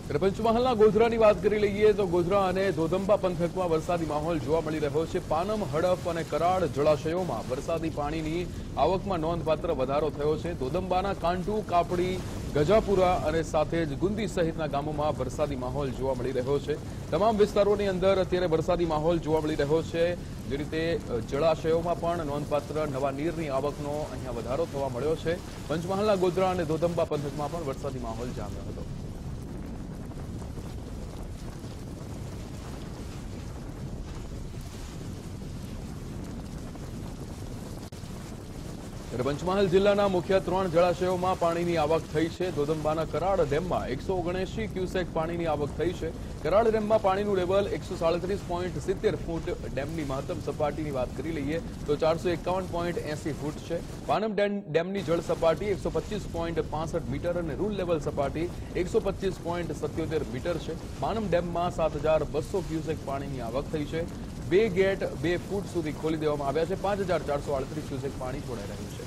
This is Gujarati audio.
પંચમહાલના ગોધરાની વાત કરી લઈએ તો ગોધરા અને ધોધંબા પંથકમાં વરસાદી માહોલ જોવા મળી રહ્યો છે। પાનમ, હડફ અને કરાડ જળાશયોમાં વરસાદી પાણીની આવકમાં નોંધપાત્ર વધારો થયો છે। ધોધંબાના કાંટુ, કાપડી, ગજાપુરા અને સાથે જ ગુંદી સહિતના ગામોમાં વરસાદી માહોલ જોવા મળી રહ્યો છે। તમામ વિસ્તારોની અંદર અત્યારે વરસાદી માહોલ જોવા મળી રહ્યો છે। જે રીતે જળાશયોમાં પણ નોંધપાત્ર નવા નીરની આવકનો અહીંયા વધારો થવા મળ્યો છે। પંચમહાલના ગોધરા અને ધોધંબા પંથકમાં પણ વરસાદી માહોલ જામ્યો હતો। પંચમહાલ જિલ્લાના મુખ્ય 3 જળાશયોમાં પાણીની આવક થઈ છે। ધોધંબાના કરાડ ડેમમાં 179 ક્યુસેક પાણીની આવક થઈ છે। કરાડ ડેમમાં પાણીનું લેવલ 137.70 ફૂટ, ડેમની મહત્તમ સપાટીની વાત કરી લઈએ તો 451.80 ફૂટ છે। પાનમ ડેમની જળ સપાટી 125.65 મીટર અને રૂલ લેવલ સપાટી 125.77 મીટર છે। પાનમ ડેમમાં 7200 ક્યુસેક પાણીની આવક થઈ છે। 2 ગેટ 2 ફૂટ સુધી ખોલી દેવામાં આવ્યા છે। 5438 ક્યુસેક પાણી છોડાઈ રહ્યું છે।